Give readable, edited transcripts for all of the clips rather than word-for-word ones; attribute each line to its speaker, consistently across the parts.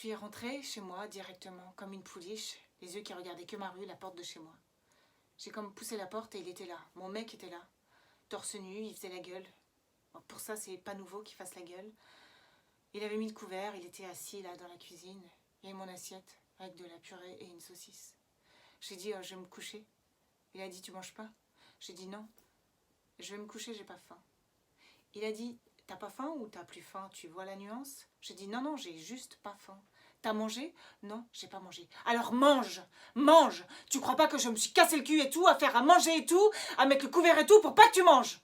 Speaker 1: suis rentrée chez moi directement, comme une pouliche, les yeux qui regardaient que ma rue, la porte de chez moi. J'ai comme poussé la porte et il était là. Mon mec était là. Torse nu, il faisait la gueule. Bon, pour ça, c'est pas nouveau qu'il fasse la gueule. Il avait mis le couvert, il était assis là dans la cuisine. Il y avait mon assiette avec de la purée et une saucisse. J'ai dit, je vais me coucher. Il a dit, tu manges pas? J'ai dit non. Je vais me coucher, j'ai pas faim. Il a dit, t'as pas faim ou t'as plus faim? Tu vois la nuance? J'ai dit, non, non, j'ai juste pas faim. T'as mangé? Non, j'ai pas mangé. Alors mange! Mange! Tu crois pas que je me suis cassé le cul et tout, à faire à manger et tout, à mettre le couvert et tout pour pas que tu manges?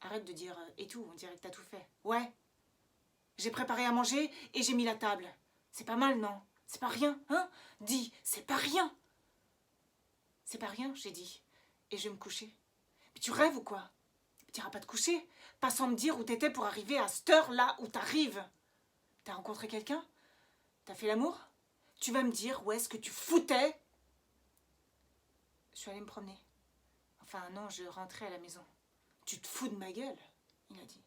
Speaker 1: Arrête de dire et tout, on dirait que t'as tout fait. Ouais. J'ai préparé à manger et j'ai mis la table. C'est pas mal, non? C'est pas rien, hein? Dis, c'est pas rien! C'est pas rien, j'ai dit. Et je vais me coucher. Mais tu rêves ou quoi? T'iras pas te coucher? Pas sans me dire où t'étais pour arriver à cette heure-là où t'arrives. T'as rencontré quelqu'un? T'as fait l'amour? Tu vas me dire où est-ce que tu foutais? Je suis allée me promener. Enfin non, je rentrais à la maison. Tu te fous de ma gueule, il a dit.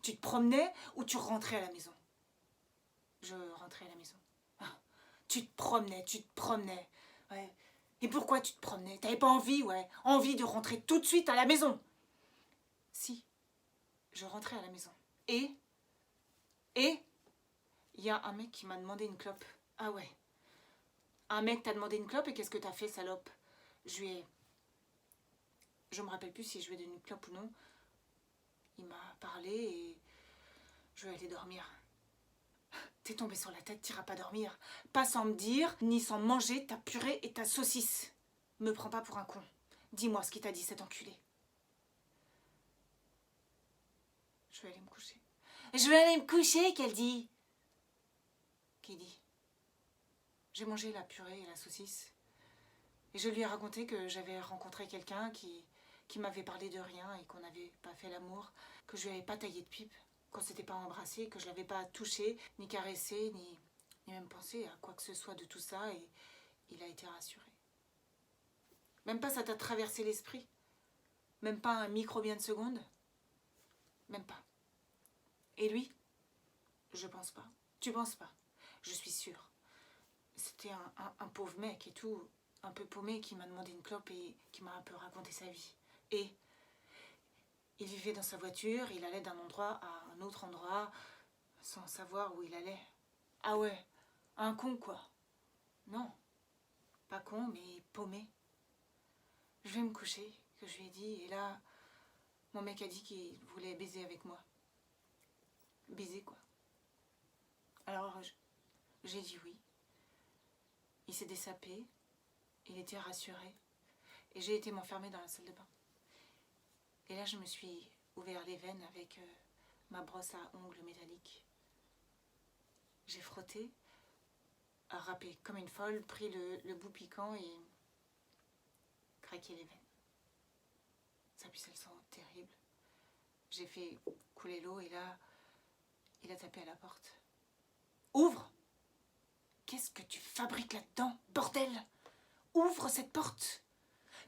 Speaker 1: Tu te promenais ou tu rentrais à la maison? Je rentrais à la maison. Ah, tu te promenais. Ouais. Et pourquoi tu te promenais? T'avais pas envie, ouais. Envie de rentrer tout de suite à la maison? Si, je rentrais à la maison. Et il y a un mec qui m'a demandé une clope. Ah ouais. Un mec t'a demandé une clope et qu'est-ce que t'as fait, salope? Je me rappelle plus si je lui ai donné une clope ou non. Il m'a parlé et je vais aller dormir. T'es tombé sur la tête, t'iras pas dormir. Pas sans me dire, ni sans manger ta purée et ta saucisse. Me prends pas pour un con. Dis-moi ce qu'il t'a dit, cet enculé. Je vais aller me coucher. Je vais aller me coucher, qu'elle dit. Qui dit? J'ai mangé la purée et la saucisse. Et je lui ai raconté que j'avais rencontré quelqu'un qui m'avait parlé de rien et qu'on n'avait pas fait l'amour, que je lui avais pas taillé de pipe, qu'on s'était pas embrassé, que je l'avais pas touché, ni caressé, ni même pensé à quoi que ce soit de tout ça, et il a été rassuré. Même pas ça t'a traversé l'esprit? Même pas un microbien de seconde? Même pas. Et lui? Je pense pas. Tu penses pas? Je suis sûre. C'était un pauvre mec et tout, un peu paumé, qui m'a demandé une clope et qui m'a un peu raconté sa vie. Et il vivait dans sa voiture, il allait d'un endroit à un autre endroit, sans savoir où il allait. Ah ouais, un con quoi. Non, pas con, mais paumé. Je vais me coucher, que je lui ai dit, et là, mon mec a dit qu'il voulait baiser avec moi. Baiser quoi. Alors j'ai dit oui. Il s'est dessapé, il était rassuré, et j'ai été m'enfermer dans la salle de bain. Et là, je me suis ouvert les veines avec ma brosse à ongles métallique. J'ai frotté, râpé comme une folle, pris le bout piquant et craqué les veines. Ça puissait le sang terrible. J'ai fait couler l'eau et là, il a tapé à la porte. Ouvre! Qu'est-ce que tu fabriques là-dedans, bordel? Ouvre cette porte!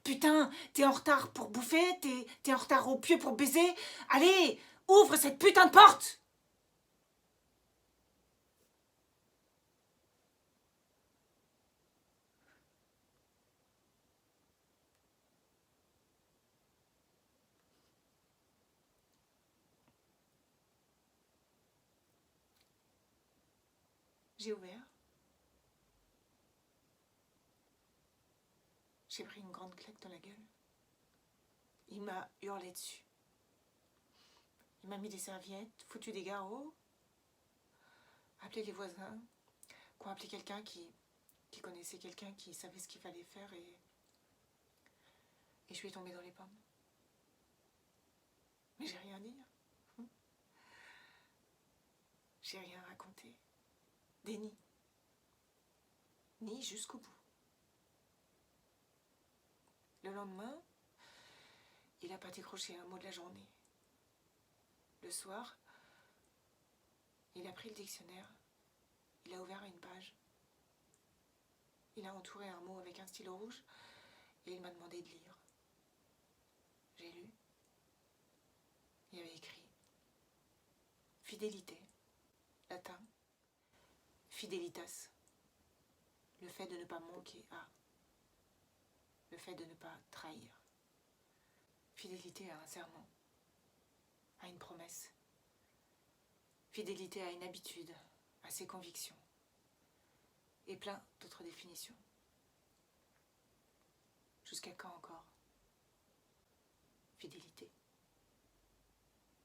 Speaker 1: Putain, t'es en retard pour bouffer, t'es en retard au pieu pour baiser. Allez, ouvre cette putain de porte! J'ai ouvert. J'ai pris une grande claque dans la gueule. Il m'a hurlé dessus. Il m'a mis des serviettes, foutu des garrots, appelé les voisins, qui ont appelé quelqu'un qui connaissait quelqu'un qui savait ce qu'il fallait faire et je suis tombée dans les pommes. Mais j'ai rien dit. J'ai rien raconté. Déni. Ni jusqu'au bout. Le lendemain, il n'a pas décroché un mot de la journée. Le soir, il a pris le dictionnaire, il a ouvert une page, il a entouré un mot avec un stylo rouge et il m'a demandé de lire. J'ai lu. Il y avait écrit fidélité, latin, fidelitas, le fait de ne pas manquer à, le fait de ne pas trahir. Fidélité à un serment, à une promesse. Fidélité à une habitude, à ses convictions. Et plein d'autres définitions. Jusqu'à quand encore? Fidélité.